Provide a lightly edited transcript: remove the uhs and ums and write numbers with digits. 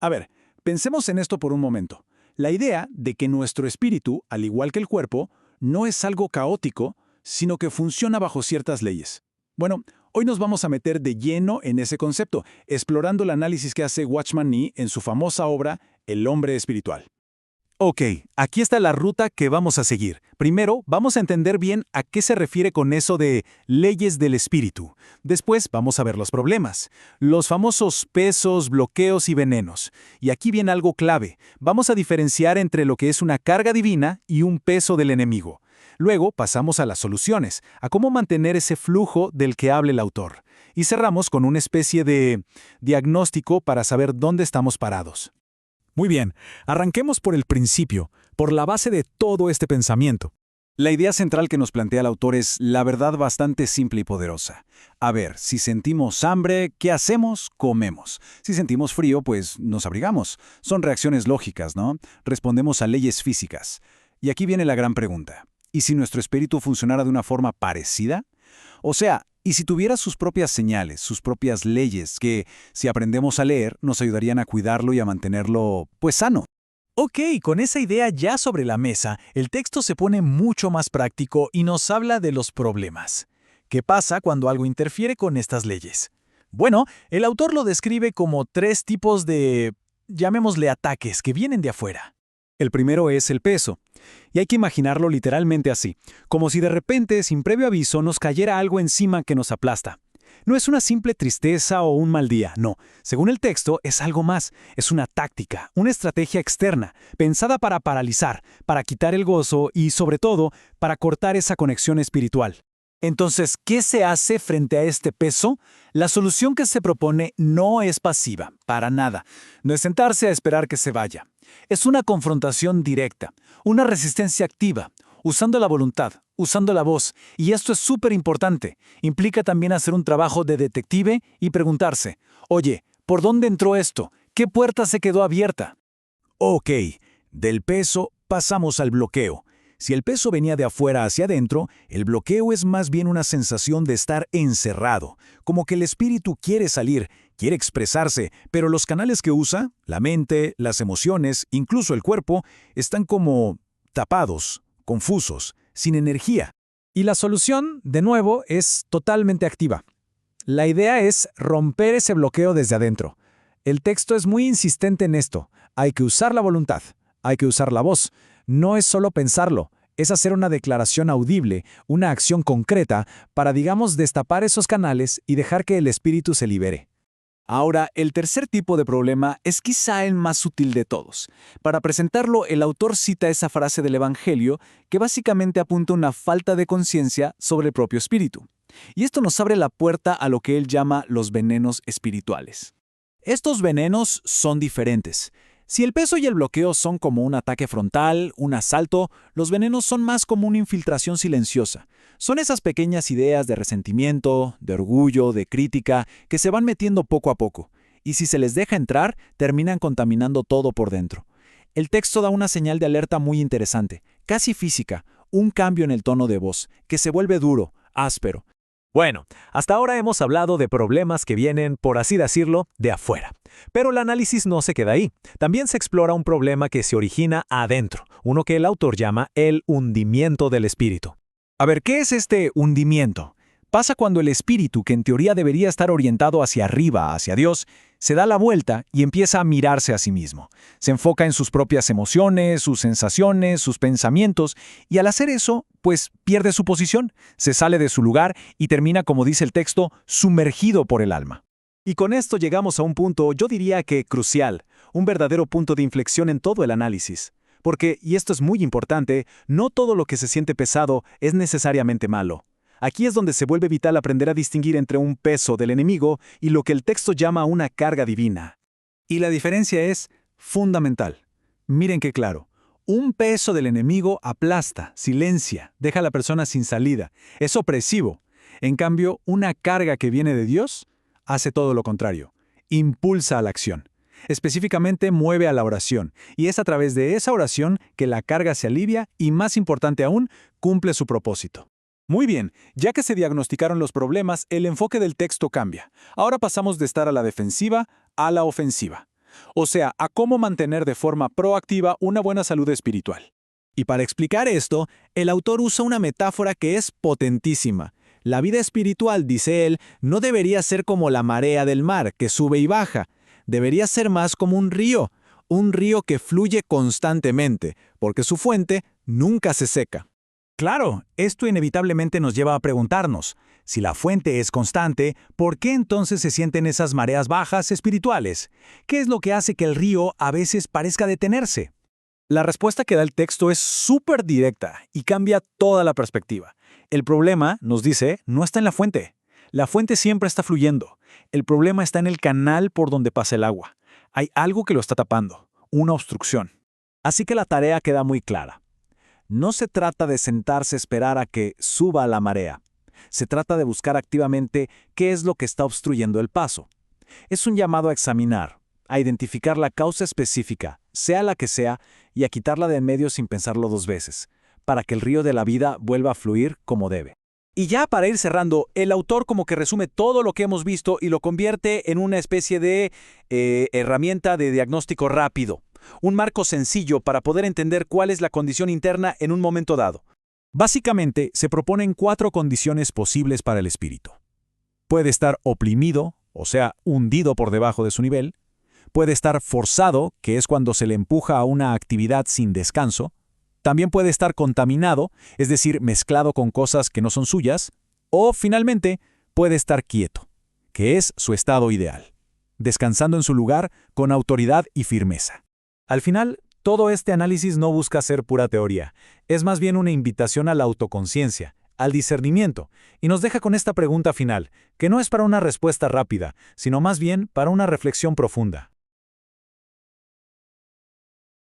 A ver, pensemos en esto por un momento. La idea de que nuestro espíritu, al igual que el cuerpo, no es algo caótico, sino que funciona bajo ciertas leyes. Bueno, hoy nos vamos a meter de lleno en ese concepto, explorando el análisis que hace Watchman Nee en su famosa obra El hombre espiritual. Ok, aquí está la ruta que vamos a seguir. Primero, vamos a entender bien a qué se refiere con eso de leyes del espíritu. Después, vamos a ver los problemas, los famosos pesos, bloqueos y venenos. Y aquí viene algo clave. Vamos a diferenciar entre lo que es una carga divina y un peso del enemigo. Luego, pasamos a las soluciones, a cómo mantener ese flujo del que habla el autor. Y cerramos con una especie de diagnóstico para saber dónde estamos parados. Muy bien, arranquemos por el principio, por la base de todo este pensamiento. La idea central que nos plantea el autor es, la verdad, bastante simple y poderosa. A ver, si sentimos hambre, ¿qué hacemos? Comemos. Si sentimos frío, pues nos abrigamos. Son reacciones lógicas, ¿no? Respondemos a leyes físicas. Y aquí viene la gran pregunta. ¿Y si nuestro espíritu funcionara de una forma parecida? O sea, ¿y si tuviera sus propias señales, sus propias leyes, que, si aprendemos a leer, nos ayudarían a cuidarlo y a mantenerlo, pues, sano? Ok, con esa idea ya sobre la mesa, el texto se pone mucho más práctico y nos habla de los problemas. ¿Qué pasa cuando algo interfiere con estas leyes? Bueno, el autor lo describe como 3 tipos de, llamémosle ataques, que vienen de afuera. El primero es el peso. Y hay que imaginarlo literalmente así, como si de repente, sin previo aviso, nos cayera algo encima que nos aplasta. No es una simple tristeza o un mal día, no. Según el texto, es algo más. Es una táctica, una estrategia externa, pensada para paralizar, para quitar el gozo y, sobre todo, para cortar esa conexión espiritual. Entonces, ¿qué se hace frente a este peso? La solución que se propone no es pasiva, para nada. No es sentarse a esperar que se vaya. Es una confrontación directa, una resistencia activa, usando la voluntad, usando la voz. Y esto es súper importante. Implica también hacer un trabajo de detective y preguntarse, oye, ¿por dónde entró esto? ¿Qué puerta se quedó abierta? Ok, del peso pasamos al bloqueo. Si el peso venía de afuera hacia adentro, el bloqueo es más bien una sensación de estar encerrado, como que el espíritu quiere salir, quiere expresarse, pero los canales que usa, la mente, las emociones, incluso el cuerpo, están como tapados, confusos, sin energía. Y la solución, de nuevo, es totalmente activa. La idea es romper ese bloqueo desde adentro. El texto es muy insistente en esto. Hay que usar la voluntad, hay que usar la voz. No es solo pensarlo, es hacer una declaración audible, una acción concreta para, digamos, destapar esos canales y dejar que el espíritu se libere. Ahora, el tercer tipo de problema es quizá el más sutil de todos. Para presentarlo, el autor cita esa frase del Evangelio que básicamente apunta a una falta de conciencia sobre el propio espíritu. Y esto nos abre la puerta a lo que él llama los venenos espirituales. Estos venenos son diferentes. Si el peso y el bloqueo son como un ataque frontal, un asalto, los venenos son más como una infiltración silenciosa. Son esas pequeñas ideas de resentimiento, de orgullo, de crítica, que se van metiendo poco a poco. Y si se les deja entrar, terminan contaminando todo por dentro. El texto da una señal de alerta muy interesante, casi física, un cambio en el tono de voz, que se vuelve duro, áspero. Bueno, hasta ahora hemos hablado de problemas que vienen, por así decirlo, de afuera. Pero el análisis no se queda ahí. También se explora un problema que se origina adentro, uno que el autor llama el hundimiento del espíritu. A ver, ¿qué es este hundimiento? Pasa cuando el espíritu, que en teoría debería estar orientado hacia arriba, hacia Dios, se da la vuelta y empieza a mirarse a sí mismo. Se enfoca en sus propias emociones, sus sensaciones, sus pensamientos, y al hacer eso, pues pierde su posición, se sale de su lugar y termina, como dice el texto, sumergido por el alma. Y con esto llegamos a un punto, yo diría que crucial, un verdadero punto de inflexión en todo el análisis. Porque, y esto es muy importante, no todo lo que se siente pesado es necesariamente malo. Aquí es donde se vuelve vital aprender a distinguir entre un peso del enemigo y lo que el texto llama una carga divina. Y la diferencia es fundamental. Miren qué claro. Un peso del enemigo aplasta, silencia, deja a la persona sin salida. Es opresivo. En cambio, una carga que viene de Dios hace todo lo contrario. Impulsa a la acción. Específicamente mueve a la oración. Y es a través de esa oración que la carga se alivia y, más importante aún, cumple su propósito. Muy bien, ya que se diagnosticaron los problemas, el enfoque del texto cambia. Ahora pasamos de estar a la defensiva a la ofensiva. o sea, a cómo mantener de forma proactiva una buena salud espiritual. Y para explicar esto, el autor usa una metáfora que es potentísima. La vida espiritual, dice él, no debería ser como la marea del mar, que sube y baja. Debería ser más como un río que fluye constantemente, porque su fuente nunca se seca. Claro, esto inevitablemente nos lleva a preguntarnos, si la fuente es constante, ¿por qué entonces se sienten esas mareas bajas espirituales? ¿Qué es lo que hace que el río a veces parezca detenerse? La respuesta que da el texto es súper directa y cambia toda la perspectiva. El problema, nos dice, no está en la fuente. La fuente siempre está fluyendo. El problema está en el canal por donde pasa el agua. Hay algo que lo está tapando, una obstrucción. Así que la tarea queda muy clara. No se trata de sentarse a esperar a que suba la marea. Se trata de buscar activamente qué es lo que está obstruyendo el paso. Es un llamado a examinar, a identificar la causa específica, sea la que sea, y a quitarla de en medio sin pensarlo dos veces, para que el río de la vida vuelva a fluir como debe. Y ya para ir cerrando, el autor como que resume todo lo que hemos visto y lo convierte en una especie de herramienta de diagnóstico rápido. Un marco sencillo para poder entender cuál es la condición interna en un momento dado. Básicamente, se proponen 4 condiciones posibles para el espíritu. Puede estar oprimido, o sea, hundido por debajo de su nivel. Puede estar forzado, que es cuando se le empuja a una actividad sin descanso. También puede estar contaminado, es decir, mezclado con cosas que no son suyas. O, finalmente, puede estar quieto, que es su estado ideal, descansando en su lugar con autoridad y firmeza. Al final, todo este análisis no busca ser pura teoría, es más bien una invitación a la autoconciencia, al discernimiento, y nos deja con esta pregunta final, que no es para una respuesta rápida, sino más bien para una reflexión profunda.